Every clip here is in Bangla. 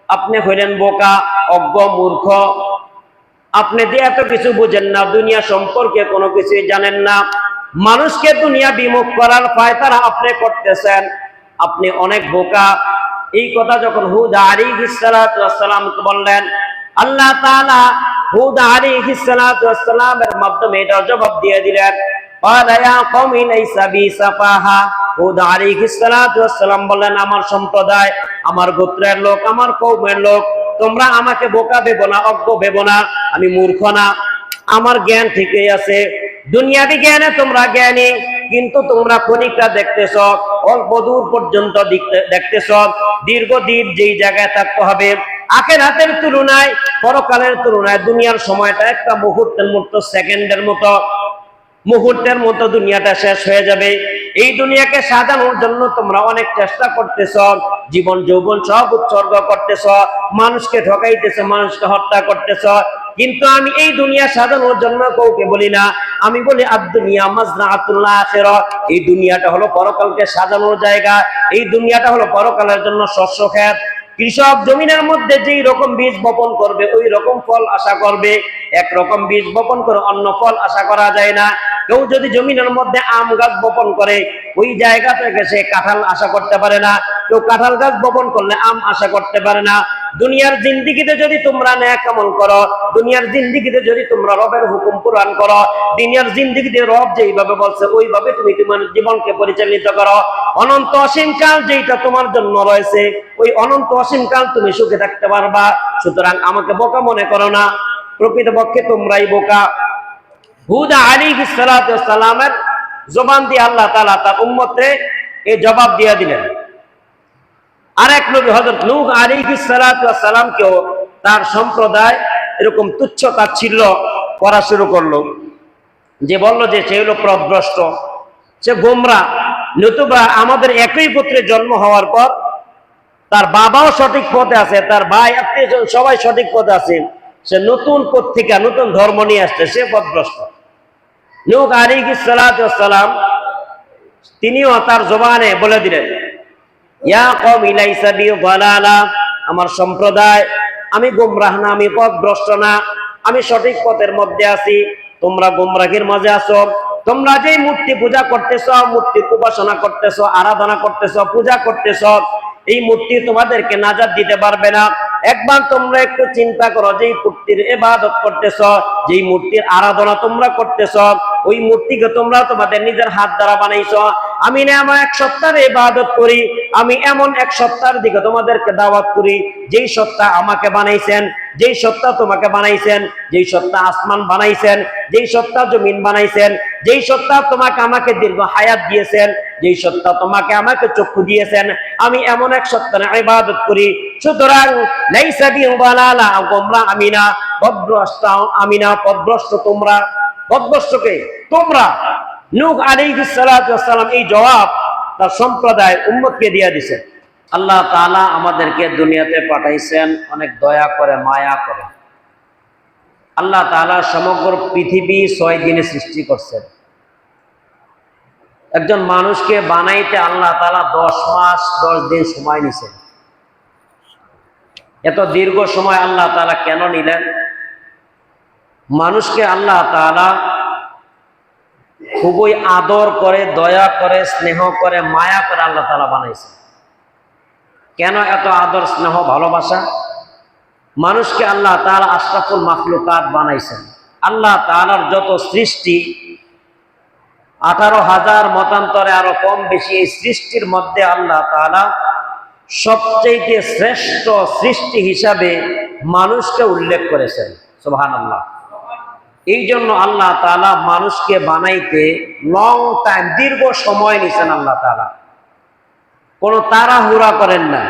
আপনি হইলেন বোকা, অজ্ঞ, মূর্খ। আপনি যে এত কিছু বুঝেন না, দুনিয়া সম্পর্কে কোনো কিছুই জানেন না, মানুষকে দুনিয়া বিমুখ করার ফায়তারা আপনি করতেছেন, আপনি অনেক বোকা। এই কথা যখন হুদ আলাইহিস সালাতু ওয়াস সালামকে বললেন, আল্লাহ তাআলা হুদ আলাইহিস সালাতু ওয়াস সালামের মাধ্যমে এটা জবাব দিয়ে দিলেন। ক্বালা ইয়া কওমি লাইসা বি সাফাহা। হুদ আলাইহিস সালাতু ওয়াস সালাম বললেন, আমার সম্প্রদায়, আমার গোত্রের লোক, আমার কওমের লোক, তোমরা আমাকে বোকা ভেবো না, অজ্ঞ ভেবো না, আমি মূর্খ না, আমার জ্ঞান ঠিকই আছে। দুনিয়াবি জ্ঞানে তোমরা জ্ঞানী, কিন্তু তোমরা ক্ষণিকটা দেখতেছ, অল্প দূর পর্যন্ত দেখতেছ, দীর্ঘদিন যেই জায়গায় থাকতে হবে। আখিরাতের তুলনায়, পরকালের তুলনায় দুনিয়ার সময়টা একটা মুহূর্তের মতো, সেকেন্ডের মতো, মুহূর্তের মতো দুনিয়াটা শেষ হয়ে যাবে। এই দুনিয়াকে সাজানোর জন্য তোমরা অনেক চেষ্টা করতেছ, জীবন যৌবন সব উৎসর্গ করতেছ, মানুষকে ঠকাইতেছ, মানুষকে হত্যা করতেছ, কিন্তু আমি এই দুনিয়া সাজানোর জন্য কাউকে বলি না। আমি বলি আদ-দুনিয়া মাজরাআতুল আখিরা, এই দুনিয়াটা হলো পরকালকে সাজানোর জায়গা, এই দুনিয়াটা হলো পরকালের জন্য শস্য ক্ষেত। কৃষক জমিনের মধ্যে যেই রকম বীজ বপন করবে ওই রকম ফল আশা করবে, একরকম বীজ বপন করে অন্য ফল আশা করা যায় না। কেউ যদি জমিনের মধ্যে আম গাছ বপন করে ওই জায়গা থেকে সে কাঁঠাল আশা করতে পারে না, কেউ কাঁঠাল গাছ বপন করলে আম আশা করতে পারে না। দুনিয়ার জিন্দেগিতে যদি তোমরা নেক আমল করো, দুনিয়ার জিন্দেগিতে যদি তোমরা রবের হুকুম পূরণ করো, দুনিয়ার জিন্দেগিতে রব যেইভাবে বলছে ওইভাবে তুমি তোমার জীবনকে পরিচালিত করো, অনন্ত অসীম কাল যেটা তোমার জন্য রয়েছে ওই অনন্ত অসীম কাল তুমি সুখে থাকতে পারবা। সুতরাং আমাকে বোকা মনে করো না, প্রকৃতপক্ষে তোমরাই বোকা। হুদ আলাইহিস সালাতু ওয়াস সালামের জবান দিয়ে আল্লাহ তাআলা তার উম্মতকে এই জবাব দিয়ে দিলেন। আরেক নবী হযরত নূহ আলাইহিস সালাতু ওয়াস সালামকেও তার সম্প্রদায় এরকম তুচ্ছ তাচ্ছিল্য করা শুরু করলো, যে বলল যে সে হলো পথভ্রষ্ট, সে গোমরা। নতুবা আমাদের একই পুত্রের জন্ম হওয়ার পর তার বাবাও সঠিক পথে আছে, তার ভাই আত্মীয়স্বজন সবাই সঠিক পথে আছে, সে নতুন পত্রিকা নতুন ধর্ম নিয়ে আসছে, সে পথভ্রষ্ট। নূহ আলাইহিস সালাতু ওয়াস সালাম তিনিও তার জবানে বলে দিলেন, ইয়া কওমি লাইসা বি যালালা, আমার সম্প্রদায়, আমি গোমরাহ না, আমি পথভ্রষ্ট না, আমি সঠিক পথের মধ্যে আছি, তোমরা গোমরাহির মাঝে আছো। তোমরা যেই মূর্তি পূজা করতেছ, মূর্তি উপাসনা করতেছ, আরাধনা করতেছ, পূজা করতেছ, এই মূর্তি তোমাদেরকে নাজাত দিতে পারবে না। একবার তোমরা একটু চিন্তা করো, যেই মূর্তির ইবাদত করতেছ, যেই মূর্তির আরাধনা তোমরা করতেছ, ওই মূর্তিকে তোমরা তোমাদের নিজের হাত দ্বারা বানাইছো। আমি না এমন এক সত্তার ইবাদত করি, আমি এমন এক সত্তার দিকে তোমাদেরকে দাওয়াত করি, যেই সত্তা আমাকে বানাইছেন, যেই সত্তা তোমাকে বানাইছেন, যেই সত্তা আসমান বানাইছেন, যেই সত্তা জমিন বানাইছেন, যেই সত্তা তোমাকে আমাকে দীর্ঘ হায়াত দিয়েছেন, যেই সত্তা তোমাকে আমাকে চক্ষু দিয়েছেন, আমি এমন এক সত্তার ইবাদত করি। সুতরাং লাইসা বি যালালা, গোমরা আমি না, পথভ্রষ্ট আমি না, পথভ্রষ্ট তোমরা। পথভ্রষ্টকে তোমরা। নূহ আলাইহিস সালাতু ওয়াস সালাম এই জবাব তার সম্প্রদায় উম্মতকে দিয়ে দিয়েছেন। আল্লাহ তাআলা আমাদেরকে দুনিয়াতে পাঠাইছেন অনেক দয়া করে, মায়া করে। আল্লাহ তাআলা সমগ্র পৃথিবী 6 দিনে সৃষ্টি করছেন। একজন মানুষকে বানাইতে আল্লাহ তাআলা 10 মাস 10 দিন সময় নিছেন। এত দীর্ঘ সময় আল্লাহ তাআলা কেন নিলেন? মানুষকে আল্লাহ তাআলা খুবই আদর করে, দয়া করে, স্নেহ করে, মায়া করে আল্লাহ তাআলা বানাইছেন। কেন এত আদর, স্নেহ, ভালোবাসা? মানুষকে আল্লাহ তাআলা আশরাফুল মাখলুকাত বানাইছেন। আল্লাহ তাআলার যত সৃষ্টি 18,000 মতান্তরে আরো কম বেশি, এই সৃষ্টির মধ্যে আল্লাহ তাআলা সবচেয়ে শ্রেষ্ঠ সৃষ্টি হিসাবে মানুষকে উল্লেখ করেছেন। সুবহানাল্লাহ। এই জন্য আল্লাহ তাআলা মানুষকে বানাইতে লং টাইম, দীর্ঘ সময় নিছেন। আল্লাহ তাআলা কোনো তাড়াহুড়া করেন না,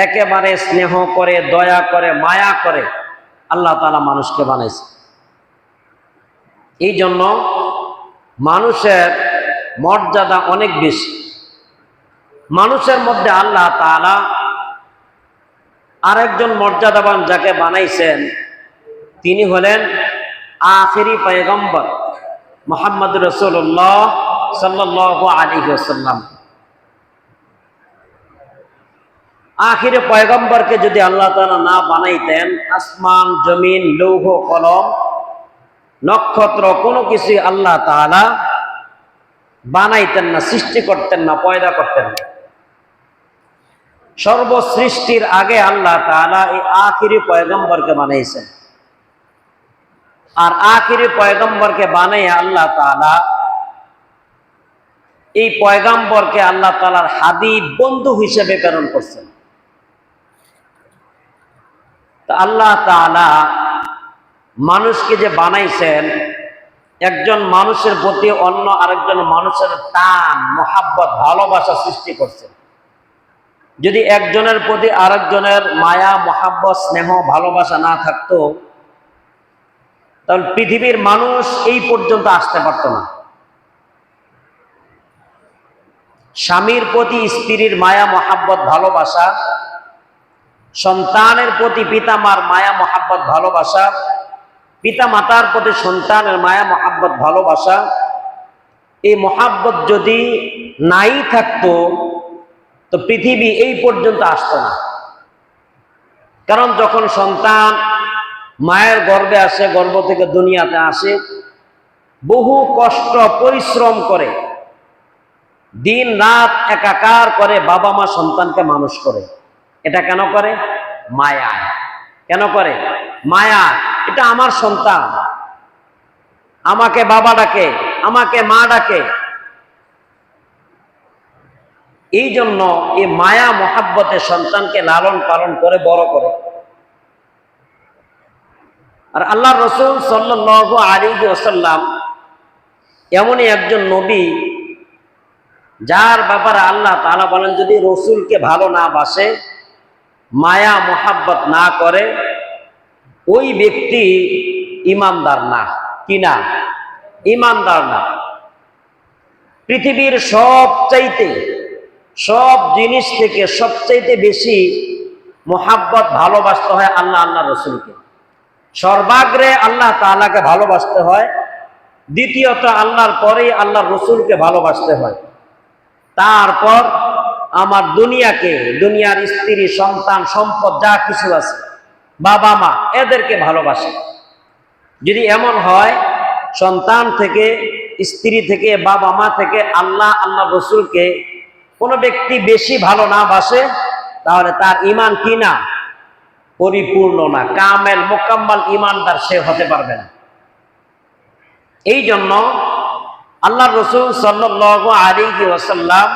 একেবারে স্নেহ করে, দয়া করে, মায়া করে আল্লাহ তাআলা মানুষকে বানাইছে। এই জন্য মানুষের মর্যাদা অনেক বেশি। মানুষের মধ্যে আল্লাহ তাআলা আরেকজন মর্যাদাবান যাকে বানাইছেন তিনি হলেন আখিরি পয়গম্বর মুহাম্মদ রাসূলুল্লাহ সাল্লাল্লাহু আলাইহি ওয়াসাল্লাম। আখিরে পয়গম্বরকে যদি আল্লাহ তাআলা না বানাইতেন, আসমান জমিন লৌহ কলম নক্ষত্র কোনো কিছু আল্লাহ তাআলা বানাইতেন না, সৃষ্টি করতেন না, পয়দা করতেন না। সর্বসৃষ্টির আগে আল্লাহ তাআলা এই আখিরি পয়গম্বরকে বানাইছেন। আর আখিরি পয়গম্বরকে বানাইয়া আল্লাহ তাআলা এই পয়গম্বরকে আল্লাহ তাআলার হাবিব বন্ধু হিসেবে প্রেরণ করছেন। তো আল্লাহ তাআলা মানুষকে যে বানাইছেন, একজন মানুষের প্রতি অন্য আরেকজন মানুষের টান, মোহাব্বত, ভালোবাসা সৃষ্টি করছেন। যদি একজনের প্রতি আরেকজনের মায়া, মোহাব্বত, স্নেহ, ভালোবাসা না থাকতো, তাহলে পৃথিবীর মানুষ এই পর্যন্ত আসতে পারত না। স্বামীর প্রতি স্ত্রীর মায়া, মোহাব্বত, ভালোবাসা, সন্তানের প্রতি পিতামার মায়া, মোহাব্বত, ভালোবাসা, পিতা মাতার প্রতি সন্তানের মায়া, মোহাব্বত, ভালোবাসা, এই মোহাব্বত যদি নাই থাকতো তো পৃথিবী এই পর্যন্ত আসতো না। কারণ যখন সন্তান মায়ের গর্ভে আসে, গর্ভ থেকে দুনিয়াতে আসে, বহু কষ্ট পরিশ্রম করে, দিন রাত একাকার করে বাবা মা সন্তানকে মানুষ করে। এটা কেন করে? মায়া। কেন করে? মায়া। এটা আমার সন্তান, আমাকে বাবা ডাকে, আমাকে মা ডাকে। এই জন্য এই মায়া মোহাব্বতে সন্তানকে লালন পালন করে বড় করে। আর আল্লাহ রসুল সাল্লাল্লাহু আলাইহি ওয়াসাল্লাম এমনই একজন নবী যার ব্যাপারে আল্লাহ তাআলা বলেন, যদি রসুলকে ভালো না বাসে, মায়া মোহাব্বত না করে, ওই ব্যক্তি ঈমানদার না। কি না? ঈমানদার না। পৃথিবীর সব জিনিস থেকে সবচাইতে বেশি মোহাব্বত ভালোবাসতে হয় আল্লাহ রসুলকে। সর্বাগ্রে আল্লাহ তাআলাকে ভালোবাসতে হয়, দ্বিতীয়ত আল্লাহর পরেই আল্লাহ রসুলকে ভালোবাসতে হয়, তারপর আমার দুনিয়াকে, দুনিয়ার স্ত্রী, সন্তান, সম্পদ যা কিছু আছে, বাবা মা, এদেরকে ভালোবাসে। যদি এমন হয় সন্তান থেকে, স্ত্রী থেকে, বাবা মা থেকে আল্লাহ রসুলকে কোনো ব্যক্তি বেশি ভালো না বাসে, তাহলে তার ঈমান কি না? পরিপূর্ণ না, কামেল মোকাম্মাল ঈমানদার সে হতে পারবে না। এই জন্য আল্লাহ রসুল সাল্লাল্লাহু আলাইহি ওয়াসাল্লাম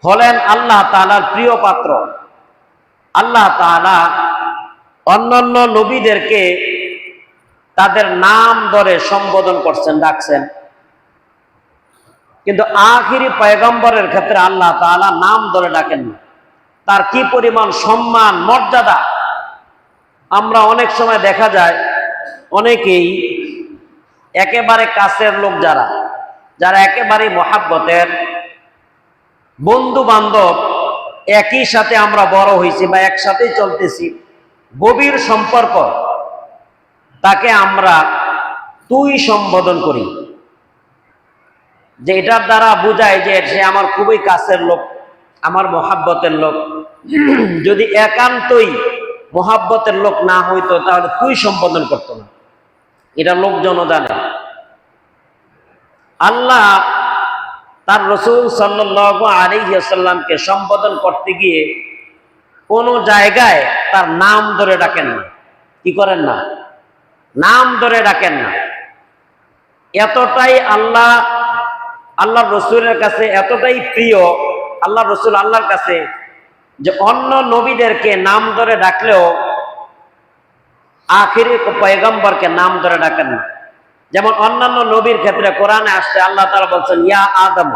হলেন আল্লাহ তাআলার প্রিয় পাত্র। আল্লাহ তাআলা অন্যান্য নবীদেরকে তাদের নাম ধরে সম্বোধন করছেন, ডাকছেন, কিন্তু আখিরি পয়গম্বরের ক্ষেত্রে আল্লাহ তাআলা নাম ধরে ডাকেন না। তার কি পরিমাণ সম্মান, মর্যাদা! আমরা অনেক সময় দেখা যায় অনেকেই একেবারে কাছের লোক, যারা একেবারে মোহাব্বতের বন্ধু বান্ধব, একই সাথে আমরা বড় হয়েছি বা একসাথেই চলতেছি, গভীর সম্পর্ক, তাকে আমরা তুই সম্বোধন করি, যে এটার দ্বারা বোঝায় যে সে আমার খুবই কাছের লোক, আমার মোহাব্বতের লোক। যদি একান্তই মোহাব্বতের লোক না হইতো তাহলে তুই সম্বোধন করতো না। এটা লোকজনও জানে। আল্লাহ তার রসুল সাল্লাল্লাহু আলাইহি ওয়াসাল্লামকে সম্বোধন করতে গিয়ে কোন জায়গায় তার নাম ধরে ডাকেন না। কি করেন না? নাম ধরে ডাকেন না। এতটাই আল্লাহ রসুলের কাছে এতটাই প্রিয় আল্লাহ রসুল আল্লাহর কাছে, যে অন্য নবীদেরকে নাম ধরে ডাকলেও আখিরি পয়গম্বরকে নাম ধরে ডাকেন না। যেমন অন্যান্য নবীর ক্ষেত্রে কোরআনে আসছে, আল্লাহ তাআলা বলছেন ইয়া আদম,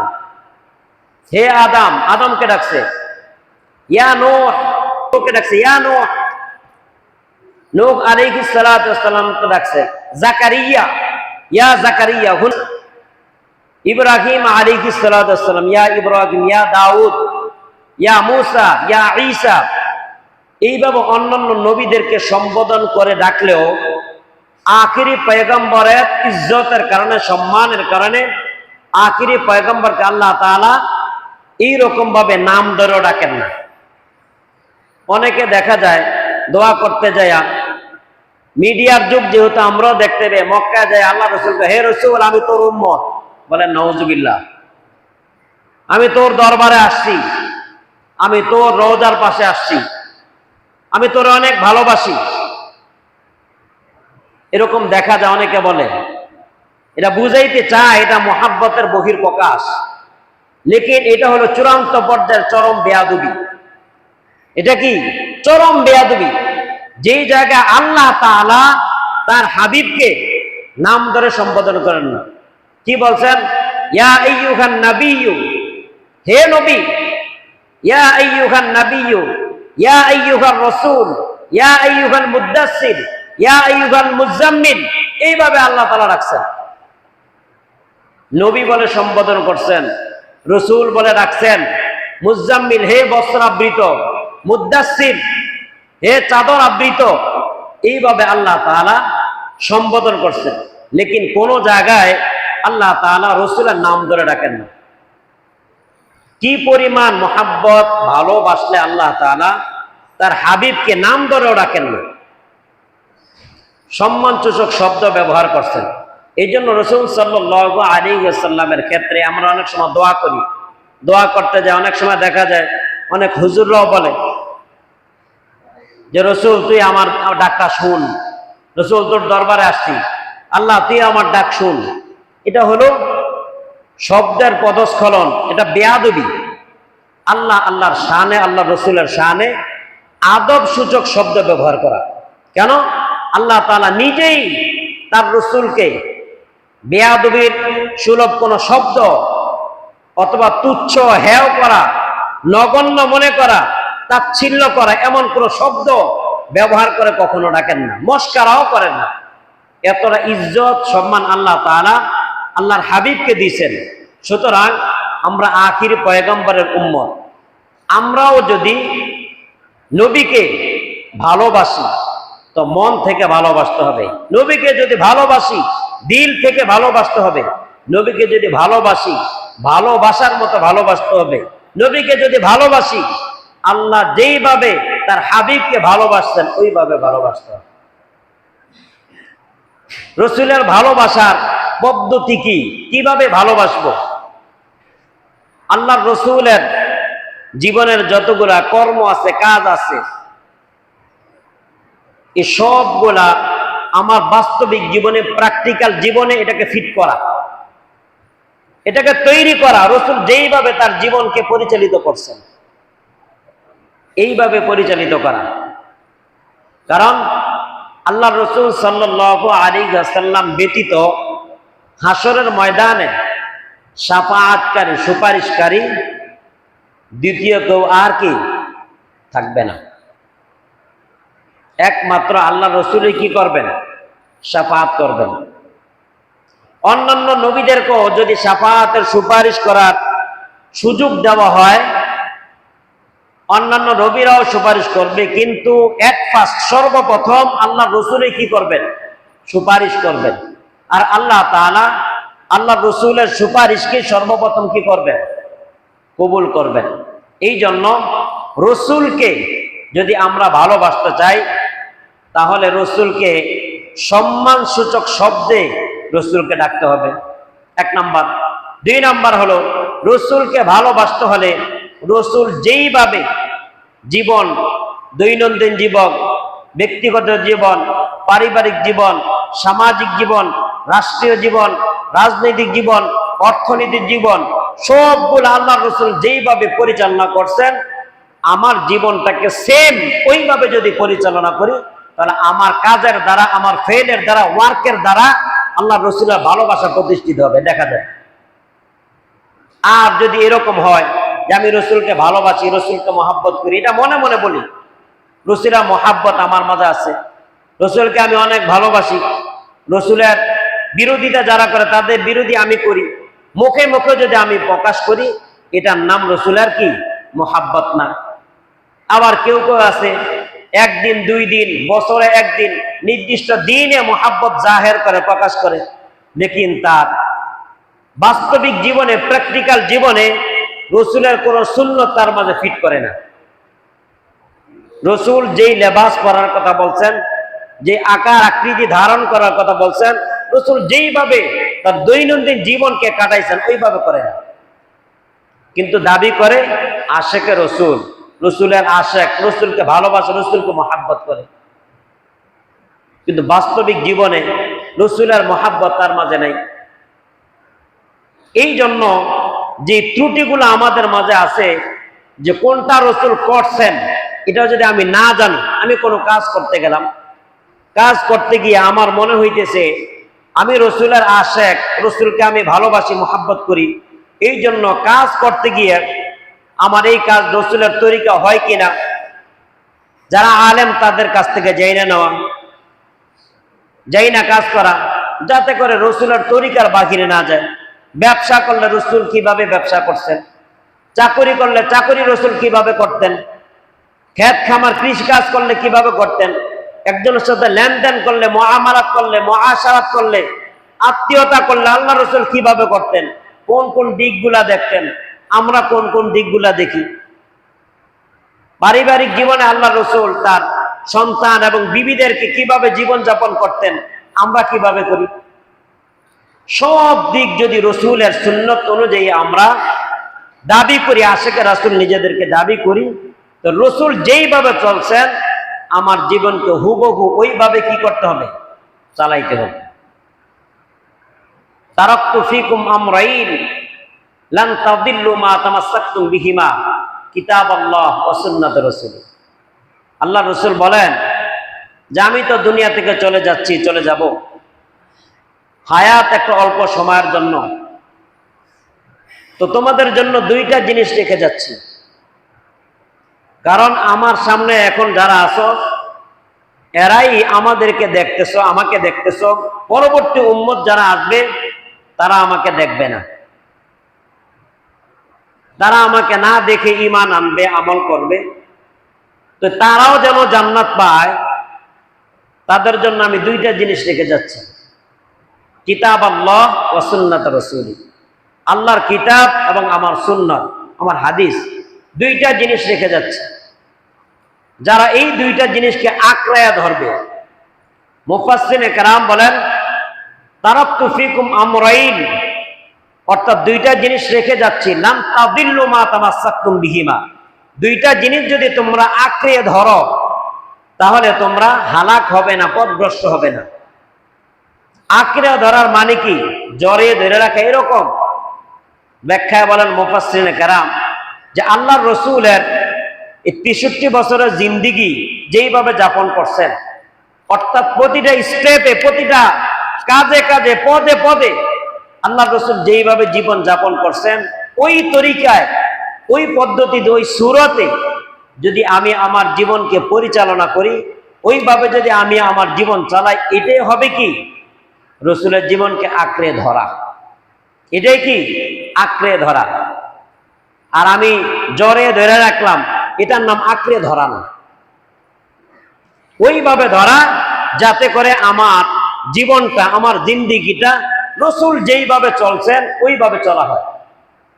হে আদম, আদমকে ডাকছে। ইয়া নূহ, কে ডাকছে ইয়া নূহ, নূহ আলাইহিস সালাতু ওয়াস সালামকে ডাকছে জাকারিয়া, ইয়া জাকারিয়া। ইব্রাহিম আলাইহিস সালাতু ওয়াস সালাম, ইয়া ইব্রাহিম, ইয়া দাউদ, ইয়া মূসা, ইয়া ঈসা। এইভাবে অন্যান্য নবীদেরকে সম্বোধন করে ডাকলেও আখিরি পয়গম্বরের ইজ্জতের কারণে, সম্মানের কারণে আখিরি পয়গম্বরকে আল্লাহ তাআলা এইরকম ভাবে নাম ধরে ডাকেন না। অনেকে দেখা যায় দোয়া করতে যায়, মিডিয়ার যুগ যেহেতু আমরাও দেখতে পাই, মক্কায় যায় আল্লাহ রসুলকে, হে রসুল আমি তোর উম্মত, বলেন নাউজুবিল্লাহ, আমি তোর দরবারে আসছি, আমি তোর রওজার পাশে আসছি, আমি তোর অনেক ভালোবাসি। এরকম দেখা যায় অনেকে বলে, এটা বুঝাইতে চায় এটা মোহাব্বতের বহির প্রকাশ, লেকিন এটা হলো চূড়ান্ত পর্যায়ের চরম বেয়াদবি। এটা কি চরম বেয়াদবি? যেই জায়গায় আল্লাহ তাআলা তার হাবিবকে নাম ধরে সম্বোধন করেন না। কি বলছেন? ইয়া আইয়ুহান নাবিয়্যু, হে নবী, ইয়া আইয়ুহান নাবিয়্যু, ইয়া আইয়ুহার রাসূল, ইয়া আইয়ুহাল মুদ্দাসসির, ইয়া আইয়ুহাল মুজাম্মিল, এইভাবে আল্লাহ তাআলা রাখছেন। নবী বলে সম্বোধন করছেন, রসুল বলে রাখছেন, মুজাম্মিল হে বস্ত্রাবৃত, মুদ্দাসসির হে চাদর আবৃত, এইভাবে আল্লাহ তাআলা সম্বোধন করছেন। লেকিন কোন জায়গায় আল্লাহ তাআলা রসুলের নাম ধরে ডাকেন না। কি পরিমাণ মোহাব্বত, ভালোবাসলে আল্লাহ তাআলা তার হাবিবকে নাম ধরেও ডাকেন না, সম্মানসূচক শব্দ ব্যবহার করছেন। এই জন্য রসুল সাল্লাল্লাহু আলাইহি ওয়াসাল্লামের ক্ষেত্রে আমরা অনেক সময় দোয়া করি, দোয়া করতে যাই, অনেক সময় দেখা যায় অনেক হুজুররাও বলে যে রসুল তুই আমার ডাকটা শুন, রসুল তোর দরবারে আসছি, আল্লাহ তুই আমার ডাক শুন। এটা হলো শব্দের পদস্খলন, এটা বেয়াদবি। আল্লাহর শানে, আল্লাহ রসুলের শানে আদব সূচক শব্দ ব্যবহার করা। কেন? আল্লাহ তাআলা নিজেই তার রসুলকে বেয়াদবির সুলভ কোন শব্দ অথবা তুচ্ছ, হেয় করা, নগণ্য মনে করা, তাচ্ছিল্য করা এমন কোন শব্দ ব্যবহার করে কখনো ডাকেন না, মস্কারাও করেন না। এতটা ইজ্জত সম্মান আল্লাহ তাআলা আল্লাহর হাবিবকে দিয়েছেন। সুতরাং আমরা আখির পয়গম্বরের উম্মত, আমরাও যদি নবীকে ভালোবাসি তো মন থেকে ভালোবাসতে হবে। নবীকে যদি ভালোবাসি দিল থেকে ভালোবাসতে হবে। নবীকে যদি ভালোবাসি ভালোবাসার মতো ভালোবাসতে হবে। নবীকে যদি ভালোবাসি আল্লাহ যেইভাবে তার হাবিবকে ভালোবাসছেন ওইভাবে ভালোবাসতে হবে। রসুলের ভালোবাসার পদ্ধতি কি? কিভাবে ভালোবাসবো? আল্লাহর রসুলের জীবনের যতগুলা কর্ম আছে, কাজ আছে, এই সবগুলা আমার বাস্তবিক জীবনে, প্র্যাকটিক্যাল জীবনে এটাকে ফিট করা, এটাকে তৈরি করা। রসুল যেইভাবে তার জীবনকে পরিচালিত করছেন এইভাবে পরিচালিত করা। কারণ আল্লাহ রসুল সাল্লাল্লাহু আলাইহি ওয়াসাল্লাম ব্যতীত হাসরের ময়দানে শাফাআতকারী, সুপারিশকারী দ্বিতীয় কেউ আর কি থাকবে না। একমাত্র আল্লাহ রসুলই কি করবেন? শাফাআত করবেন। অন্যান্য নবীদেরকেও যদি শাফাআতের সুপারিশ করার সুযোগ দেওয়া হয়, অন্যান্য নবীরাও সুপারিশ করবে, কিন্তু এট ফার্স্ট, সর্বপ্রথম আল্লাহ রসুলই কি করবেন? সুপারিশ করবেন। আর আল্লাহ তাআলা আল্লাহ রসুলের সুপারিশকে সর্বপ্রথম কি করবেন? কবুল করবেন। এই জন্য রসুলকে যদি আমরা ভালোবাসতে চাই তাহলে রসুলকে সম্মানসূচক শব্দে রসুলকে ডাকতে হবে, এক নাম্বার। দুই নাম্বার হলো রসুলকে ভালোবাসতে হলে রসুল যেইভাবে জীবন, দৈনন্দিন জীবন, ব্যক্তিগত জীবন, পারিবারিক জীবন, সামাজিক জীবন, রাষ্ট্রীয় জীবন, রাজনৈতিক জীবন, অর্থনৈতিক জীবন, সবগুলো আল্লাহ রসুল যেইভাবে পরিচালনা করছেন, আমার জীবনটাকে সেম ওইভাবে যদি পরিচালনা করি তাহলে আমার কাজের দ্বারা, আমার ফেলের দ্বারা, ওয়ার্কের দ্বারা আল্লাহ রসুলের ভালোবাসা প্রতিষ্ঠিত হবে, দেখা যায়। আর যদি এরকম হয় যে আমি রসুলকে ভালোবাসি, রসুলকে মহাব্বত করি, এটা মনে মনে বলি, রসুলের মহাব্বত আমার মাঝে আছে, রসুলকে আমি অনেক ভালোবাসি, রসুলের বিরোধিতা যারা করে তাদের বিরোধী আমি করি, মুখে মুখে যদি আমি প্রকাশ করি, এটার নাম রসুলের কি? মহাব্বত না। আবার কেউ কেউ আছে একদিন, দুই দিন, বছরে একদিন, নির্দিষ্ট দিনে মহাব্বত জাহের করে, প্রকাশ করে, লেকিন তার বাস্তবিক জীবনে, প্র্যাকটিক্যাল জীবনে রসুলের কোন সুন্নত তার মাঝে ফিট করে না। রসুল যেই লেবাস পরার কথা বলছেন, যে আকার আকৃতি ধারণ করার কথা বলছেন, রসুল যেইভাবে তার দৈনন্দিন জীবনকে কাটাইছেন ওইভাবে করে না। কিন্তু দাবি করে আশেকে রসুল, রসুলের আশেক, রসুলকে ভালোবাসে, রসুলকে মহাব্বত করে। কিন্তু বাস্তবিক জীবনে রসুলের মহাব্বত তার মাঝে নাই। এই জন্য যে ত্রুটিগুলো আমাদের মাঝে আছে, যে কোনটা রসুল করছেন এটা যদি আমি না জানি, আমি কোনো কাজ করতে গেলাম, কাজ করতে গিয়ে আমার মনে হইতেছে আমি রসুলের আশেক, রসুলকে আমি ভালোবাসি, মহাব্বত করি, এই জন্য কাজ করতে গিয়ে আমার এই কাজ রসুলের তরিকা হয় কিনা, যারা আলেম তাদের কাছ থেকে জেনে নেওয়া, যাই না কাজ করা, যাতে করে রসুলের তরিকার বাহিরে না যায়। ব্যবসা করলে রসুল কিভাবে ব্যবসা করছেন, চাকরি করলে চাকরি রসুল কিভাবে করতেন, ক্ষেত খামার কৃষি কাজ করলে কিভাবে করতেন, একজনের সাথে লেনদেন করলে, মুআমালাত করলে, মুআশারাত করলে, আত্মীয়তা করলে আল্লাহ রসুল কিভাবে করতেন, কোন কোন দিকগুলা দেখতেন, আমরা কোন কোন দিকগুলা দেখি। পারিবারিক জীবনে আল্লাহ রসুল তার সন্তান এবং বিবিদেরকে কিভাবে জীবন যাপন করতেন, আমরা কিভাবে করি। সব দিক যদি রসুলের সুন্নত অনুযায়ী আমরা দাবি করি, আশেকে রাসূল নিজেদেরকে দাবি করি, তো রসুল যেইভাবে চলছেন আমার জীবনকে হুবহু ওইভাবে কি করতে হবে, চালাইতে হবে। তারাকতু ফিকুম আমরাইন লান তাদিল্লু মা তামাসসাকতুম বিহিমা কিতাবাল্লাহ ওয়া সুন্নাত রাসূল। আল্লাহ রসুল বলেন যে আমি তো দুনিয়া থেকে চলে যাচ্ছি, চলে যাব, হায়াত একটা অল্প সময়ের জন্য, তো তোমাদের জন্য দুইটা জিনিস রেখে যাচ্ছি। কারণ আমার সামনে এখন যারা আছো এরাই আমাদেরকে দেখতেছো, আমাকে দেখতেছো, পরবর্তী উম্মত যারা আসবে তারা আমাকে দেখবে না, তারা আমাকে না দেখে ঈমান আনবে, আমল করবে। তো তারাও যেন জান্নাত পায়, তাদের জন্য আমি দুইটা জিনিস রেখে যাচ্ছি, কিতাব আল্লাহ ওয়া সুন্নাত রাসূল, আল্লাহর কিতাব এবং আমার সুন্নাত, আমার হাদিস, দুইটা জিনিস রেখে যাচ্ছে। যারা এই দুইটা জিনিসকে আঁকড়ায়া ধরবে, মুফাসসিরিনে কেরাম বলেন তারাকতু ফিকুম আমরাইন, অর্থাৎ দুইটা জিনিস রেখে যাচ্ছি, লান তাদিল্লু মা তামাসসাকতুম বিহিমা, দুইটা জিনিস যদি তোমরা আঁকড়ে ধরো তাহলে তোমরা হালাক হবে না, পথভ্রষ্ট হবে না। আঁকড়ে ধরার মানে কি, জড়িয়ে ধরে রাখা, এরকম ব্যাখ্যায় বলেন মুফাসসিরিনে কেরাম যে আল্লাহর রসুলের এই 63 বছরের জিন্দিগি যেইভাবে যাপন করছেন, অর্থাৎ প্রতিটা স্টেপে, প্রতিটা কাজে কাজে, পদে পদে আল্লাহ রসুল যেইভাবে জীবন যাপন করছেন, ওই তরিকায়, ওই পদ্ধতিতে, ওই সুরতে যদি আমি আমার জীবনকে পরিচালনা করি, ওইভাবে যদি আমি আমার জীবন চালাই, এটাই হবে কি রসুলের জীবনকে আঁকড়ে ধরা, এটাই কি আঁকড়ে ধরা। আর আমি জড়ে ধরে রাখলাম, এটার নাম আঁকড়ে ধরা না। ওইভাবে ধরা যাতে করে আমার জীবনটা, আমার জিন্দিগিটা রসুল যেইভাবে চলছেন ওইভাবে চলা হয়,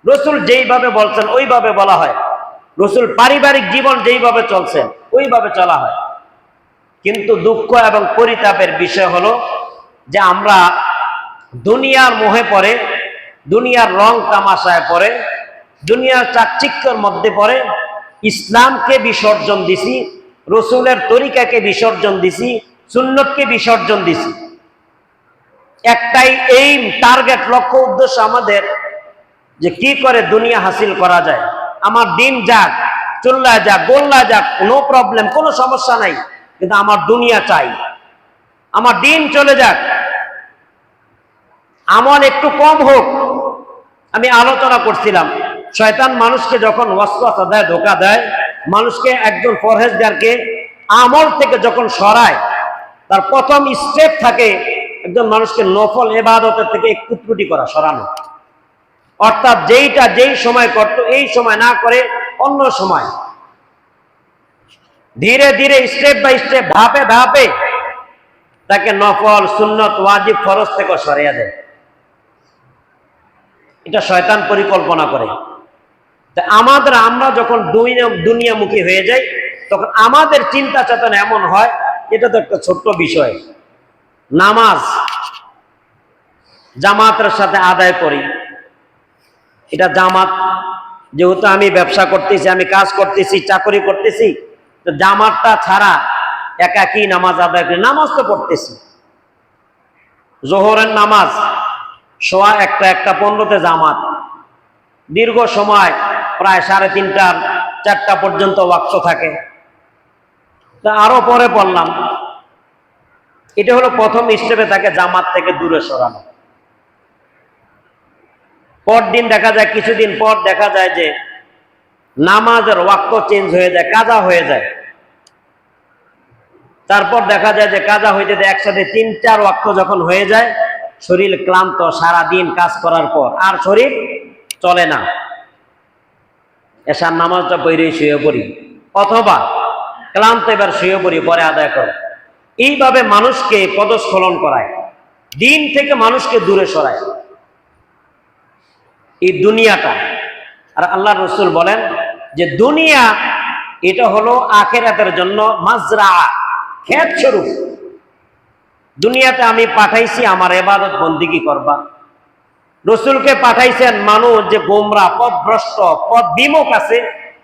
রসুল যেইভাবে বলছেন ওইভাবে বলা হয়, রসুল পারিবারিক জীবন যেইভাবে চলছেন ওইভাবে চলা হয়। কিন্তু দুঃখ এবং পরিতাপের বিষয় হলো যে আমরা দুনিয়ার মোহে পড়ে, দুনিয়ার রং তামাশায় পড়ে, দুনিয়ার চাকচিক্যের মধ্যে পড়ে ইসলামকে বিসর্জন দিছি, রসুলের তরিকাকে বিসর্জন দিছি, সুন্নতকে বিসর্জন দিছি। একটাই এইম, টার্গেট, লক্ষ্য, উদ্দেশ্য আমাদের যে কি করে দুনিয়া হাসিল করা যায়, আমার দিন যাক, চল্লা যাক, গোল্লা যাক, নো প্রবলেম, কোনো সমস্যা নাই, কিন্তু আমার দুনিয়া চাই, আমার দিন চলে যাক, আমল একটু কম হোক। আমি আলোচনা করছিলাম, শয়তান মানুষকে যখন ওয়াসওয়াসা দেয়, ধোঁকা দেয়, মানুষকে, একজন পরহেজগারকে আমল থেকে যখন সরায়, তার প্রথম স্টেপ থাকে একজন মানুষকে নফল ইবাদতের থেকে একটু ত্রুটি করা, সরানো। অর্থাৎ যেইটা যেই সময় করতো এই সময় না করে অন্য সময়, ধীরে ধীরে স্টেপ বাই স্টেপ, ধাপে ধাপে তাকে নফল, সুন্নত, ওয়াজিব, ফরজ থেকে সরিয়ে দেয়। এটা শয়তান পরিকল্পনা করে। আমরা যখন দুনিয়ামুখী হয়ে যাই, তখন আমাদের চিন্তা চেতনা এমন হয়, এটা তো একটা ছোট্ট বিষয়, নামাজ জামাতের সাথে আদায় করি, এটা জামাত, যেহেতু আমি ব্যবসা করতেছি, আমি কাজ করতেছি, চাকরি করতেছি, তো জামাতটা ছাড়া একাকী নামাজ আদায় করি, নামাজ তো পড়তেছি। জোহরের নামাজ সোয়া 1:15 জামাত, দীর্ঘ সময় প্রায় 3:30 4টা পর্যন্ত ওয়াক্ত থাকে। তা আরো পরে পড়লাম, এটা হলো প্রথম স্টেপে থাকে জামাত থেকে দূরে সরানো। পরদিন দেখা যায়, কিছুদিন পর দেখা যায় যে নামাজের ওয়াক্ত চেঞ্জ হয়ে যায়, কাজা হয়ে যায়। তারপর দেখা যায় যে কাজা হয়ে যেতে একসাথে 3-4 ওয়াক্ত যখন হয়ে যায়, শরীর ক্লান্ত, সারাদিন কাজ করার পর আর শরীর চলে না, এশার নামাজটা পড়ে শুয়ে পড়ি, অথবা ক্লান্ত এবার শুয়ে পড়ি, পরে আদায় করে। এইভাবে মানুষকে পদস্খলন করায়, দিন থেকে মানুষকে দূরে সরায় এই দুনিয়াটা। আর আল্লাহ রসুল বলেন যে দুনিয়া এটা হলো আখিরাতের জন্য মাজরা, ক্ষেত স্বরূপ। দুনিয়াতে আমি পাঠাইছি আমার ইবাদত বন্দেগী করবা। রসুলকে পাঠাইছেন মানুষ যে গোমরা, পথভ্রষ্ট, পথ বিমুখ আছে,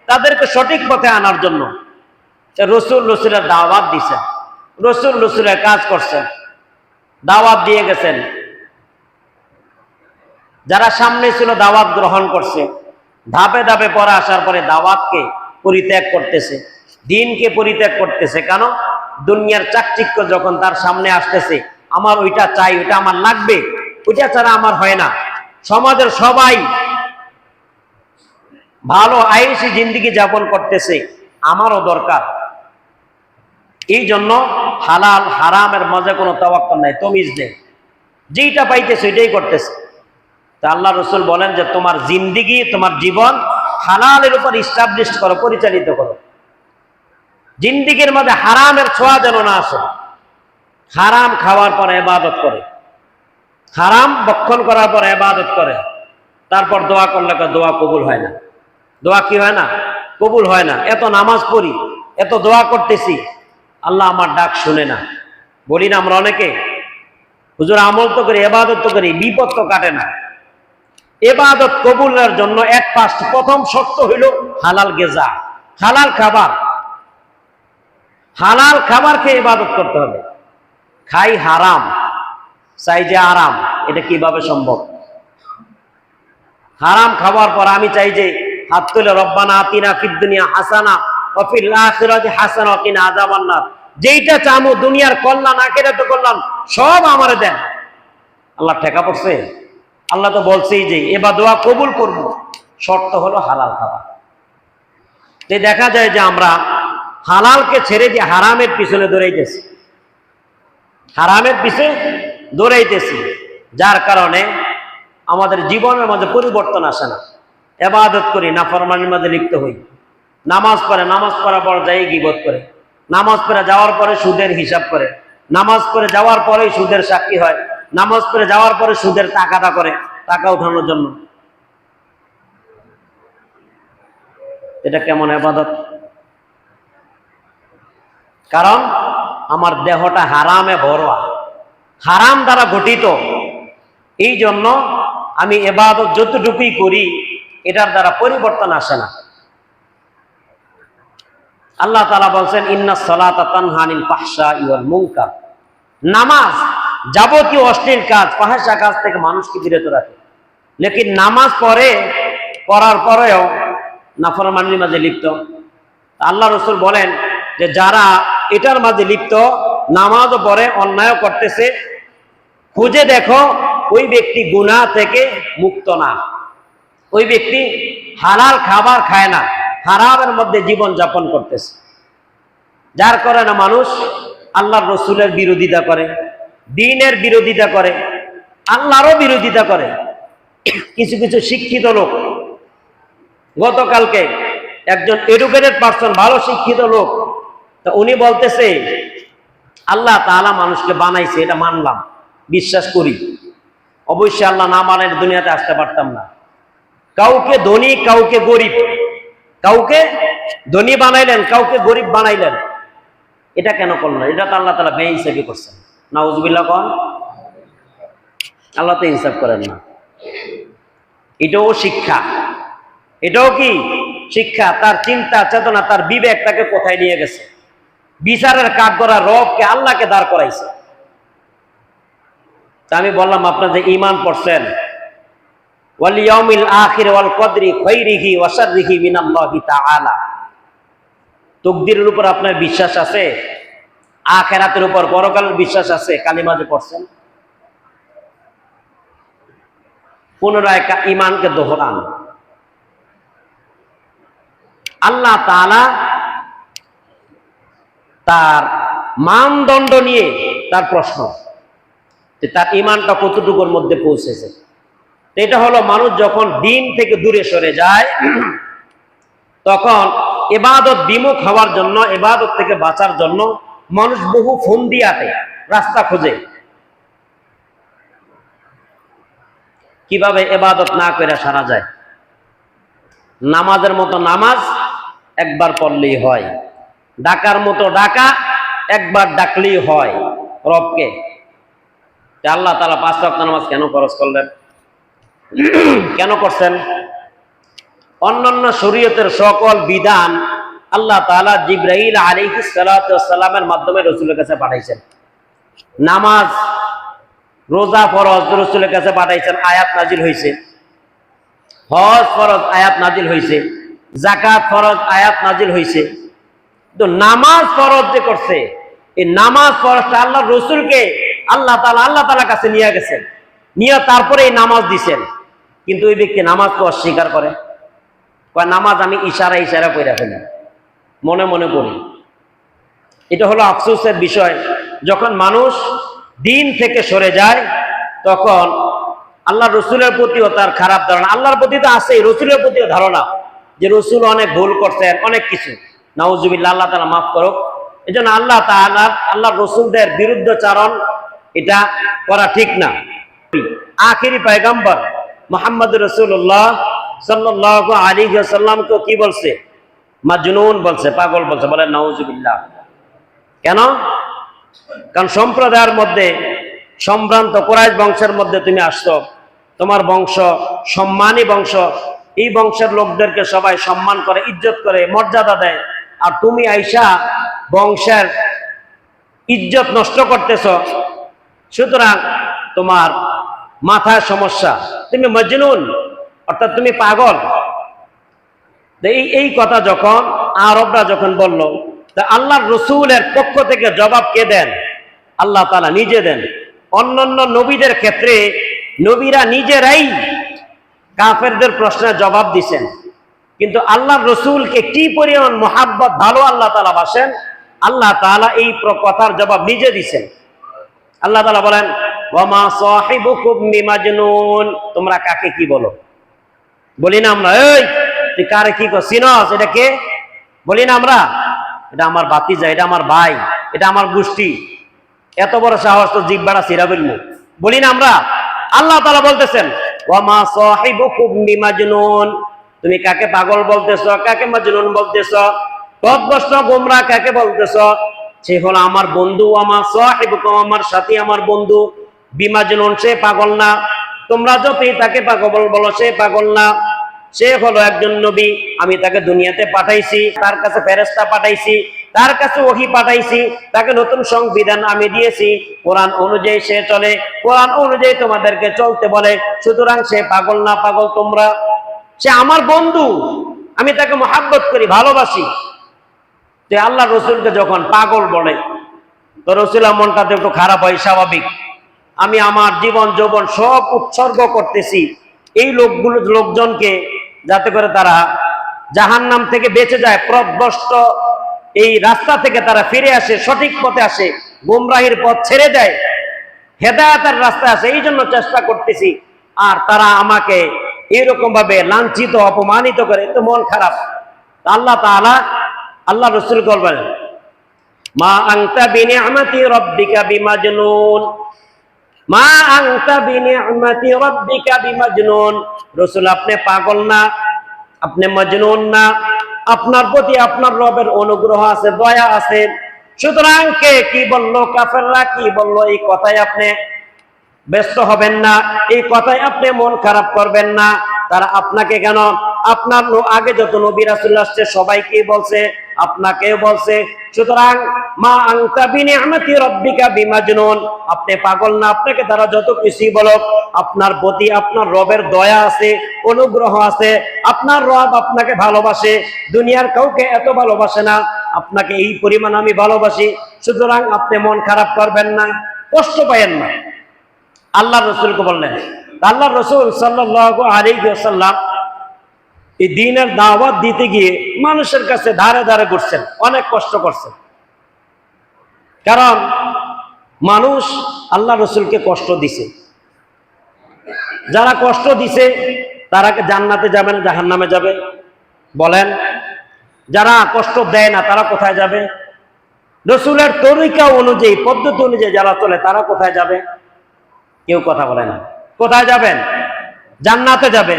তাদেরকে সঠিক পথে আনার জন্য। রসুলের দাওয়াত দিছেন, রসুলের কাজ করছেন, দাওয়াত দিয়ে গেছেন। যারা সামনে ছিল দাওয়াত গ্রহণ করছে, ধাপে ধাপে পরে আসার পরে দাওয়াতকে পরিত্যাগ করতেছে, দিনকে পরিত্যাগ করতেছে। কেন? দুনিয়ার চাকচিক্য যখন তার সামনে আসতেছে, আমার ওইটা চাই, ওইটা আমার লাগবে, ওইটা ছাড়া আমার হয় না। সমাজের সবাই ভালো আয়েশি জিন্দেগি যাপন করতেছে, আমারও দরকার। এই জন্য হালাল হারামের মাঝে কোনো তাওয়াক্কুল নাই, তমিজ নেই, যেইটা পাইতেছে ওইটাই করতেছে। তা আল্লাহ রসুল বলেন যে তোমার জিন্দেগি, তোমার জীবন হালালের উপর ইস্টাবলিশ করো, পরিচালিত করো। জিন্দেগির মধ্যে হারামের ছোঁয়া যেন না আসে। হারাম খাওয়ার পর ইবাদত করে, হারাম ভক্ষণ করার পর ইবাদত করে, তারপর দোয়া করলে দোয়া কবুল হয় না। দোয়া কি হয় না? কবুল হয় না। এত নামাজ পড়ি, এত দোয়া করতেছি, আল্লাহ আমার ডাক শুনে না। বলি না আমরা অনেকে, হুজুর আমল তো করি, ইবাদত তো করি, বিপদ তো কাটে না। ইবাদত কবুলের জন্য প্রথম শর্ত হইল হালাল গিজা, হালাল খাবার। হালাল খাবার খেয়ে ইবাদত করতে হবে। খাই হারাম, চাই যে আরাম, এটা কিভাবে সম্ভব? হারাম খাবার পর আমি চাই যে হাত তুলে রব্বানা আতিনা ফিদ দুনিয়া হাসানা ওয়া ফিল আখিরাতি হাসানা ওয়া কিনা আযাবান নার, যেইটা চামু দুনিয়ার কল্যাণ আখিরাতের কল্যাণ সব আমারে দেন। আল্লাহ ঠেকা পড়ছে? আল্লাহ তো বলছেই যে এবার দোয়া কবুল করব, শর্ত হলো হালাল খাবার। যে দেখা যায় যে আমরা হালালকে ছেড়ে দিয়ে হারামের পিছনে দৌড়াইতেছি, হারামের পিছনে দৌড়াইতেছি, যার কারণে আমাদের জীবনের মধ্যে পরিবর্তন আসে না। ইবাদত করি, নাফরমানির মধ্যে লিপ্ত হই। নামাজ পড়ে, নামাজ পড়ার পর যাই গীবত করে, নামাজ পড়ে যাওয়ার পরে সুদের হিসাব করে, নামাজ পড়ে যাওয়ার পরে সুদের সাক্ষী হয়, নামাজ পড়ে যাওয়ার পরে সুদের টাকাটা করে, টাকা উঠানোর জন্য। এটা কেমন ইবাদত? কারণ আমার দেহটা হারামে ভরা, হারাম দ্বারা গঠিত। এই জন্য আমি ইবাদত যতটুকুই করি, এটার দ্বারা পরিবর্তন আসে না। আল্লাহ তাআলা বলছেন ইন্নাস সালাতা তানহা আনিল ফাহশাই ওয়াল মুনকার, নামাজ যাবতীয় অশ্লীল কাজ, ফাহশা কাজ থেকে মানুষকে বিরত রাখে। লেকিন নামাজ পড়ার পরেও নাফরমানির মাঝে লিপ্ত। আল্লাহ রসুল বলেন যে যারা এটার মাঝে লিপ্ত, নামাজও পড়ে, অন্যায় করতেছে, খুঁজে দেখো ওই ব্যক্তি গুনাহ থেকে মুক্ত না, ওই ব্যক্তি হালাল খাবার খায় না, হারামের মধ্যে জীবন যাপন করতেছে। যার কারণে মানুষ আল্লাহর রসুলের বিরোধিতা করে, দ্বীনের বিরোধিতা করে, আল্লাহরও বিরোধিতা করে। কিছু কিছু শিক্ষিত লোক, গতকালকে একজন এডুকেটেড পারসন, ভালো শিক্ষিত লোক, তা উনি বলতেছে আল্লাহ তাআলা মানুষকে বানাইছে, এটা মানলাম, বিশ্বাস করি। অবশ্যই আল্লাহ না মানের দুনিয়াতে আসতে পারতাম না। কাউকে ধনী, কাউকে গরিব, কাউকে ধনী বানাইলেন, কাউকে গরিব বানাইলেন। এটা কেন করলেন? এটা তো আল্লাহ তাআলা বেইনসাফি করছেন। নাউজুবিল্লাহ কোন, আল্লাহ তো ইনসাফ করেন না। এটাও শিক্ষা, এটাও কি শিক্ষা। তার চিন্তা চেতনা, তার বিবেক তাকে কোথায় নিয়ে গেছে? বিচারের কাঠগড়া রবকে, আল্লাহকে দাঁড় করাইছে। আমি বললাম আপনার যে ঈমান পড়ছেন, ওয়াল ইয়াউমিল আখির ওয়াল কদরি খাইরিহি ওয়া শাররিহি মিনাল্লাহি তাআলা, তাকদীরের উপর আপনার বিশ্বাস আছে? আখিরাতের উপর, পরকালের বিশ্বাস আছে? কালিমা যে পড়ছেন, পুনরায় ঈমানকে দোহরান। আল্লাহ তাআলা তার মানদণ্ড নিয়ে তার প্রশ্ন, তার ঈমানটা কতটুকুর মধ্যে পৌঁছেছে। এটা হলো মানুষ যখন দিন থেকে দূরে সরে যায়, তখন ইবাদত বিমুখ হওয়ার জন্য, ইবাদত থেকে বাঁচার জন্য মানুষ বহু ফন্দিয়াতে রাস্তা খোঁজে, কিভাবে ইবাদত না করে সারা যায়। নামাজের মতো নামাজ একবার পড়লেই হয়, ডাকার মতো ডাকা একবার ডাকলেই হয় রবকে। আল্লাহ তাআলা 5 ওয়াক্ত নামাজ কেন ফরজ করলেন? কেন করছেন? অন্যান্য শরীয়তের সকল বিধান আল্লাহ তাআলা জিবরাইল আলাইহিস সালাতু ওয়াস সালামের মাধ্যমে রাসূলের কাছে পাঠাইছেন। নামাজ রোজা ফরজ রাসূলের কাছে পাঠাইছেন, আয়াত নাজিল হয়েছে। হজ ফরজ, আয়াত নাজিল হয়েছে। যাকাত ফরজ, আয়াত নাজিল হয়েছে। তো নামাজ ফরজ যে করছে, এই নামাজ ফরজটা আল্লাহ রাসূলকে আল্লাহ তাআলার কাছে নিয়ে গেছেন, নিয়ে তারপরে এই নামাজ দিছেন। কিন্তু ওই ব্যক্তি নামাজকে অস্বীকার করে, কয় নামাজ আমি ইশারা কইরা ফেলি, মনে মনে পড়ি। এটা হলো আফসোসের বিষয়। যখন মানুষ দিন থেকে সরে যায়, তখন আল্লাহ রসুলের প্রতিও তার খারাপ ধারণা, আল্লাহর প্রতি তো আছেই, রসুলের প্রতিও ধারণা যে রসুল অনেক ভুল করছেন, অনেক কিছু। নাউজুবিল্লাহ, আল্লাহ তাআলা মাফ করুক। এই জন্য আল্লাহ তাআলা আল্লাহ রসুলদের বিরুদ্ধচারণ এটা করা ঠিক না। আখিরি পয়গম্বর মুহাম্মদ রাসূলুল্লাহ সাল্লাল্লাহু আলাইহি ওয়াসাল্লামকে কি বলছে? মাজনুন বলছে, পাগল বলছে। বলে নাউজুবিল্লাহ। কেন? কারণ সম্প্রদায়ের মধ্যে, সম্ভ্রান্ত কুরাইশ বংশের মধ্যে তুমি আসছো, তোমার বংশ সম্মানী বংশ, এই বংশের লোকদেরকে সবাই সম্মান করে, ইজ্জত করে, মর্যাদা দেয়। আর তুমি আইসা বংশের ইজ্জত নষ্ট করতেছ। সুতরাং তোমার মাথায় সমস্যা, তুমি মজনুন, অর্থাৎ তুমি পাগল। এই কথা যখন আরবরা যখন বলল, তা আল্লাহর রসুলের পক্ষ থেকে জবাব কে দেন? আল্লাহ তাআলা নিজে দেন। অন্যান্য নবীদের ক্ষেত্রে নবীরা নিজেরাই কাফেরদের প্রশ্নের জবাব দিছেন, কিন্তু আল্লাহর রসুলকে কি পরিমাণ মহাব্বত, ভালো আল্লাহ তাআলা বাসেন, আল্লাহ তাআলা এই কথার জবাব নিজে দিছেন। আল্লাহ তাআলা বলেন, ওয়া মা সাহিবুকুম বিমাজনুন, তোমরা কাকে কি বলো? বলি না আমরা, এই তুই কারে কি চিনস? এটা কে? বলি না আমরা, এটা আমার ভাতিজা, এটা আমার ভাই, এটা আমার গোষ্ঠী। এত বড় সাহস তো জিহ্বাটা ছিঁড়া ফেলবো, বলি না আমরা? আল্লাহ তাআলা বলতেছেন, ওয়া মা সাহিবুকুম বিমাজনুন, তুমি কাকে পাগল বলতেছ, কাকে মাজনুন বলতেছ, পথভ্রষ্ট গোমরা কাকে বলতেছ? সে হলো আমার বন্ধু। আমার সাহিবুকুম, আমার সাথী, আমার বন্ধু। বিমাজনুন, সে পাগল না। তোমরা যতই তাকে পাগল বলো, সে পাগল না। সে হলো একজন নবী, আমি তাকে দুনিয়াতে পাঠাইছি, তার কাছে ফেরেশতা পাঠাইছি, তার কাছে ওহী পাঠাইছি, তাকে নতুন সংবিধান আমি দিয়েছি, কোরআন অনুযায়ী সে চলে, কোরআন অনুযায়ী তোমাদেরকে চলতে বলে। সুতরাং সে পাগল না, পাগল তোমরা। সে আমার বন্ধু, আমি তাকে মহাব্বত করি, ভালোবাসি। যে আল্লাহ রসুলকে যখন পাগল বলে, তো রসুলের মনটাতে একটু খারাপ হয়, স্বাভাবিক। আমি আমার জীবন যৌবন সব উৎসর্গ করতেছি এই লোকজনকে, যাতে করে তারা জাহান্নাম থেকে বেঁচে যায়, পথভ্রষ্ট এই রাস্তা থেকে তারা ফিরে আসে, সঠিক পথে আসে, গোমরাহির পথ ছেড়ে দেয়, হেদায়েতের রাস্তায় আসে। এই জন্য চেষ্টা করতেছি। আর তারা আমাকে এরকম ভাবে লাঞ্ছিত, অপমানিত করে, তো মন খারাপ। আল্লাহ তাআলা আল্লাহ রাসূল বলেন, মা আনতা বিনিআমাতি রাব্বিকা বিমাজনুন, মা আনতা বিনিআমাতি রাব্বিকা বিমাজনুন। রাসূল, আপনি পাগল না, আপনি মজনুন না, আপনার প্রতি আপনার রবের অনুগ্রহ আছে, দয়া আছে। সুতরাং কে কি বললো, কাফেররা কি বললো, এই কথায় আপনি ব্যস্ত হবেন না, এই কথায় আপনি মন খারাপ করবেন না। তারা আপনাকে কেন, আপনার আগে যত নবী রাসূল আসছে সবাইকে বলছে, আপনাকেও বলছে। সুতরাং মা আনতা বিনিআমাতি রাব্বিকা বিমাজনুন, আপনি পাগল না। আপনাকে তারা যত কিছুই বলুক, আপনার প্রতি আপনার রবের দয়া আছে, অনুগ্রহ আছে। আপনার রব আপনাকে ভালোবাসে, দুনিয়ার কাউকে এত ভালোবাসে না, আপনাকে এই পরিমাণ আমি ভালোবাসি। সুতরাং আপনি মন খারাপ করবেন না, কষ্ট পাবেন না। আল্লাহ রসুলকে বললেন। আল্লাহ রসুল সাল্লাল্লাহু আলাইহি ওয়াসাল্লাম এই দ্বীনের দাওয়াত দিতে গিয়ে মানুষের কাছে ধারে ধারে ঘুরছেন, অনেক কষ্ট করছেন। কারণ মানুষ আল্লাহ রসুলকে কষ্ট দিছে। যারা কষ্ট দিছে তারা জান্নাতে যাবে না জাহান্নামে যাবে? বলেন। যারা কষ্ট দেয় না তারা কোথায় যাবে? রসুলের তরিকা অনুযায়ী, পদ্ধতি অনুযায়ী যারা চলে তারা কোথায় যাবে? কেউ কথা বলে না। কোথায় যাবেন? জান্নাতে যাবে।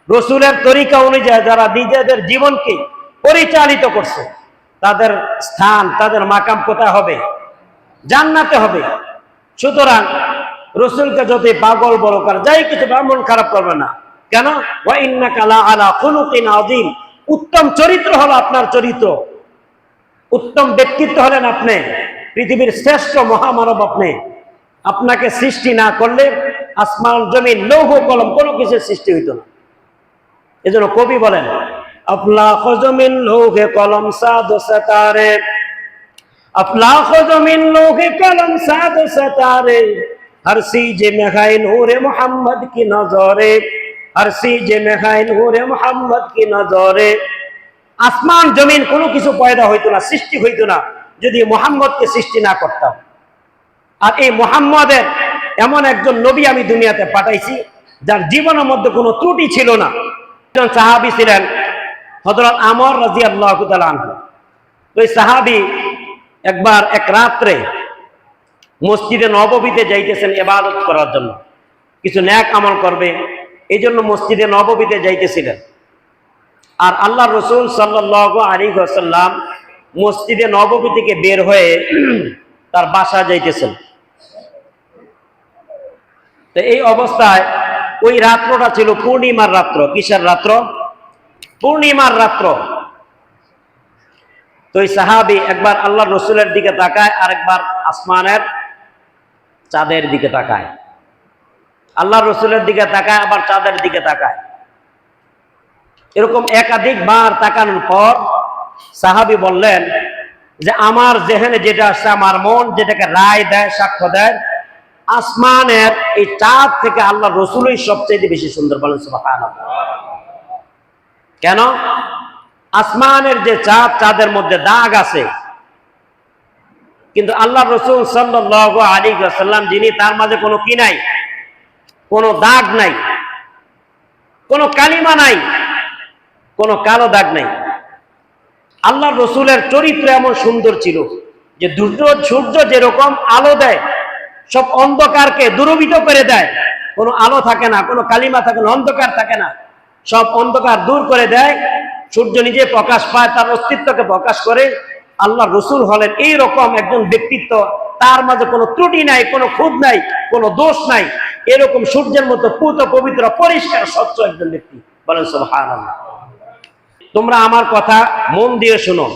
রসুলের তরিকা অনুযায়ী যারা নিজেদের জীবনকে পরিচালিত করছে তাদের স্থান, তাদের মাকাম কোথায় হবে? জান্নাতে হবে। সুতরাং রসুলকে যদি পাগল বলো, কার যাই কিছু মন খারাপ করবে না। কেন? ওয়া ইন্নাকা লা আলা খুলুকিন আযীম, উত্তম চরিত্র হলো আপনার চরিত্র, উত্তম ব্যক্তিত্ব হলেন আপনি, পৃথিবীর শ্রেষ্ঠ মহামানব আপনি। আপনাকে সৃষ্টি না করলে আসমান জমিন লৌহ কলম কোনো কিছু সৃষ্টি হইতো না। এজন্য কবি বলেন, আফলাখ জমিন লৌহে কলম সাদ সিতারে, আফলাখ জমিন লৌহে কলম সাদ সিতারে, हर चीज में है नूर मोहम्मद की नजरे, हर चीज में है नूर मोहम्मद की नजरे। আসমান জমিন কোনো কিছু পয়দা হইতো না, সৃষ্টি হইতো না যদি মুহাম্মদকে সৃষ্টি না করতাম। আর এই মুহাম্মদের এমন একজন নবী আমি দুনিয়াতে পাঠাইছি যার জীবনের মধ্যে কোনো ত্রুটি ছিল না। একজন সাহাবী ছিলেন হযরত আমর রাদিয়াল্লাহু তাআলা আনহু। ওই সাহাবী একবার এক রাত্রে মসজিদে নববীতে যাইতেছেন ইবাদত করার জন্য, কিছু নেক আমল করবে, এই জন্য মসজিদে নববীতে যাইতেছিলেন। আর আল্লাহ রসুল সাল্লাল্লাহু আলাইহি ওয়াসাল্লাম মসজিদে নববী থেকে বের হয়ে তার বাসায় যাইতেছেন। তো এই অবস্থায় ওই রাত্রটা ছিল পূর্ণিমার রাত্র। কিসের রাত্র? পূর্ণিমার রাত্র। তো ওই সাহাবী একবার আল্লাহ রসুলের দিকে তাকায়, আর একবার আসমানের চাঁদের দিকে তাকায়। আল্লাহ রসুলের দিকে তাকায়, আবার চাঁদের দিকে তাকায়। এরকম একাধিকবার তাকানোর পর সাহাবী বললেন যে আমার যেখানে যেটা আসছে, আমার মন যেটাকে রায় দেয়, সাক্ষ্য দেয়, আসমানের এই চাঁদ থেকে আল্লাহ রসুলই সবচেয়ে বেশি সুন্দর। বলেন সুবহানাল্লাহ। কেন? আসমানের যে চাঁদ, চাঁদের মধ্যে দাগ আছে, কিন্তু আল্লাহ রসুল সাল্লাল্লাহু আলাইহি ওয়াসাল্লাম যিনি, তার মাঝে কোনো কি নাই, কোনো দাগ নাই, কোনো কালিমা নাই, কোনো কালো দাগ নাই। আল্লাহ রসুলের চরিত্র এমন সুন্দর ছিল যে সূর্য যেরকম আলো দেয়, সব অন্ধকারকে দূরীভূত করে দেয়, কোনো আলো থাকে না, কোনো কালিমা থাকে না, অন্ধকার থাকে না, সব অন্ধকার দূর করে দেয়। সূর্য নিজে প্রকাশ পায়, তার অস্তিত্বকে প্রকাশ করে। আল্লাহ রসুল হলেন এইরকম একজন ব্যক্তিত্ব, তার মাঝে কোনো ত্রুটি নাই, কোনো খুঁত নাই, কোনো দোষ নাই। এরকম সূর্যের মতো পুত পবিত্র পরিষ্কার স্বচ্ছ একজন ব্যক্তি। বলেন সুবহানাল্লাহ। তোমরা আমার কথা মন দিয়ে শোনো।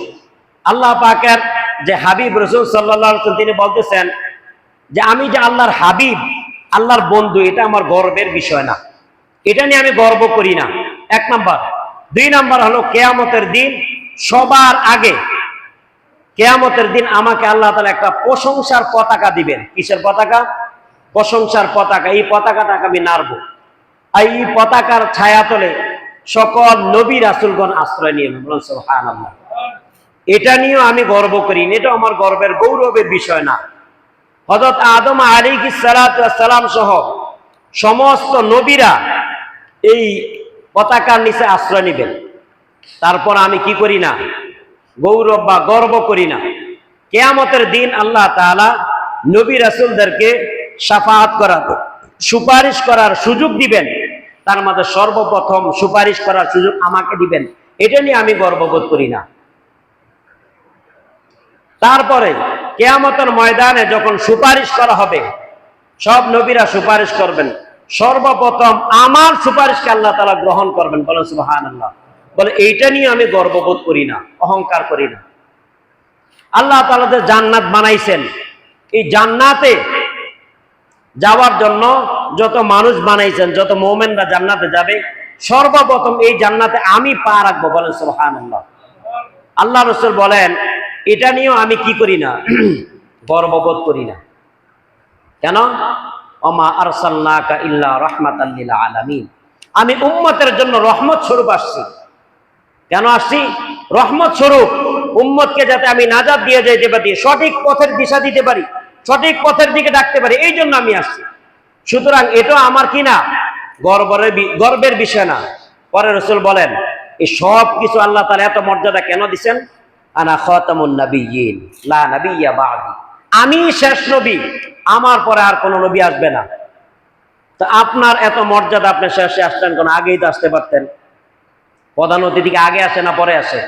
আল্লাহ পাকের যে হাবিব রাসূল সাল্লাল্লাহু আলাইহি ওয়াসাল্লাম, তিনি বলতেছেন যে আমি যে আল্লাহর হাবিব, আল্লাহর বন্ধু, এটা আমার গর্বের বিষয় না, এটা নিয়ে আমি গর্ব করি না। এক নাম্বার। দুই নাম্বার হলো কিয়ামতের দিন সবার আগে, কিয়ামতের দিন আমাকে আল্লাহ তাআলা একটা প্রশংসার পতাকা দিবেন। কিসের পতাকা? প্রশংসার পতাকা। এই পতাকাটাকে আমি নাড়ব। এই পতাকার ছায়াতলে সকল নবী রাসূলগণ আশ্রয় নিয়ে নেবেন। বলেন সুবহানাল্লাহ। এটা নিয়েও আমি গর্ব করি না, এটা আমার গর্বের গৌরবের বিষয় না। হযরত আদম আলাইহিস সালাতু ওয়াস সালাম সহ সমস্ত নবীরা এই পতাকার নিচে আশ্রয় নেবেন। তারপর আমি কি করি না? গৌরব বা গর্ব করি না। কিয়ামতের দিন আল্লাহ তাআলা নবী রাসূলদেরকে শাফাআত করার, সুপারিশ করার সুযোগ দিবেন। তার মাঝে সর্বপ্রথম সুপারিশ করার সুযোগ আমাকে দিবেন। এটা নিয়ে আমি গর্ববোধ করি না। তারপরে কিয়ামতের ময়দানে যখন সুপারিশ করা হবে, সব নবীরা সুপারিশ করবেন, সর্বপ্রথম আমার সুপারিশকে আল্লাহ তাআলা গ্রহণ করবেন। বলেন সুবহানাল্লাহ। বলে এইটা নিয়ে আমি গর্ববোধ করি না, অহংকার করি না। আল্লাহ তাআলা যে জান্নাত বানাইছেন, এই জান্নাতে যাওয়ার জন্য যত মানুষ বানাইছেন, যত মুমিনরা জান্নাতে যাবে, সর্বপ্রথম এই জান্নাতে আমি পা রাখবো। বলেন সুবহানাল্লাহ। আল্লাহ রাসূল বলেন এটা নিয়েও আমি কি করি না, গর্ববোধ করি না। কেন? ওমা আরসালনাকা ইল্লা রাহমাতাল লিল আলামিন, আমি উম্মতের জন্য রহমত স্বরূপ আসছি। কেন আসছি? রহমত স্বরূপ, উম্মতকে যাতে আমি নাজাত দিয়ে যাইতে পারি, সঠিক পথের দিশা দিতে পারি, সঠিক পথের দিকে ডাকতে পারি, এই জন্য আমি আসছি। সুতরাং এটা আমার কি না, গর্বের বিষয় না। পরে রাসূল বলেন এই সব কিছু আল্লাহ তাআলা এত মর্যাদা কেন দিবেন? আনা খাতামুন নাবিয়্যিন লা নাবিয়্যা বা'দি, আমি শেষ নবী, আমার পরে আর কোন নবী আসবে না। তো আপনার এত মর্যাদা, আপনি শেষে আসছেন কেন? আগেই তো আসতে পারতেন। প্রধান অতিথিকে আগে আসে না পরে আসে?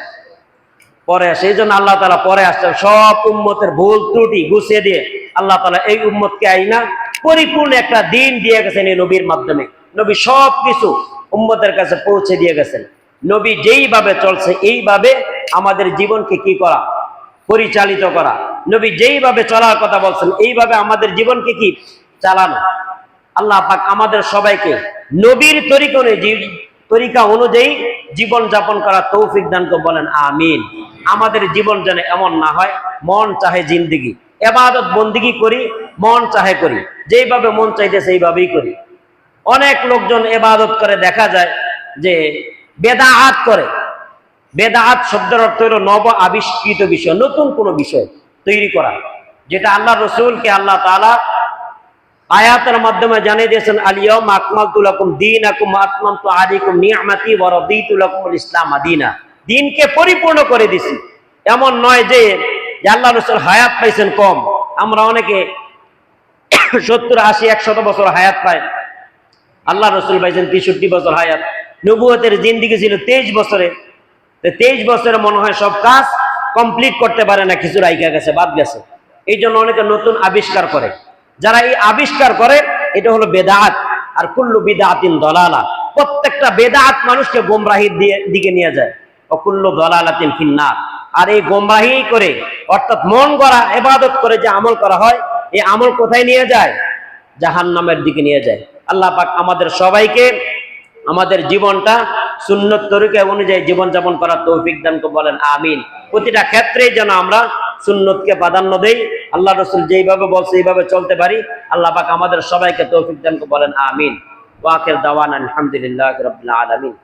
পরে আসে। এই জন্য আল্লাহ তাআলা পরে আসছেন, সব উম্মতের ভুল ত্রুটি গুছিয়ে দিয়ে আল্লাহ তাআলা এই উম্মতকে আইনা পরিপূর্ণ একটা দিন দিয়ে গেছেন এই নবীর মাধ্যমে। নবী সব কিছু উম্মতের কাছে পৌঁছে দিয়ে গেছেন। নবী যেইভাবে চলছে এইভাবে আমাদের জীবনকে কি করা, পরিচালিত করা। নবী যেইভাবে চলার কথা বলছেন এইভাবে আমাদের জীবনকে কি চালানো। আল্লাহ পাক আমাদের সবাইকে নবীর তরিকা অনুযায়ী জীবন যাপন করার তৌফিক দান করে। বলেন আমিন। আমাদের জীবন যেন এমন না হয় মন চাহে জিন্দেগি, ইবাদত বন্দেগী করি, মন চাহে করি, যেইভাবে মন চাইতেছে এইভাবেই করি। অনেক লোকজন ইবাদত করে, দেখা যায় যে বেদাআত করে। বেদাআত শব্দের অর্থ হলো নব আবিষ্কৃত বিষয়, নতুন কোনো বিষয় তৈরি করা, যেটা আল্লাহ রাসূলকে আল্লাহ তাআলা আয়াতের মাধ্যমে জানিয়ে দিয়েছেন, আল-ইয়াওমা আকমালতু লাকুম দীনাকুম ওয়া আতমামতু আলাইকুম নি'মাতি ওয়া রাদিতু লাকুমুল ইসলাম দীনা, দ্বীনকে পরিপূর্ণ করে দিছি। এমন নয় যে আল্লাহ রাসূল হায়াত পাইছেন কম। আমরা অনেকে 70, 80, 100 বছর হায়াত পায়, আল্লাহ রাসূল পাইছেন 63 বছর হায়াত। নবুয়তের জিন্দেগি ছিল 23 বছরে। 23 বছরে মনে হয় সব কাজ কমপ্লিট করতে পারে না, কিছু রাইখা গেছে, বাদ গেছে। এই জন্য অনেকে নতুন আবিষ্কার করে। যারা এই আবিষ্কার করে এটা হলো বেদাত। আর কুল্লু বিদআতিন দালালা, প্রত্যেকটা বেদাত মানুষকে গোমরাহির দিকে নিয়ে যায়। ও কুল্লু দালালাতিন ফিন্নার, আর এই গোমরাহি করে অর্থাৎ মন গড়া ইবাদত করে যে আমল করা হয়, এই আমল কোথায় নিয়ে যায়? জাহান্নামের দিকে নিয়ে যায়। আল্লাহ পাক আমাদের সবাইকে আমাদের জীবনটা সুন্নত তরিকা অনুযায়ী জীবনযাপন করার তৌফিক দান করে। বলেন আমিন। প্রতিটা ক্ষেত্রেই যেন আমরা সুন্নতকে প্রাধান্য দেই, আল্লাহ রাসূল যেইভাবে বলছে এইভাবে চলতে পারি। আল্লাহ পাক আমাদের সবাইকে তৌফিক দান করে। বলেন আমিন। ওয়া আখির দাওয়ানা আলহামদুলিল্লাহি রাব্বিল আলামিন।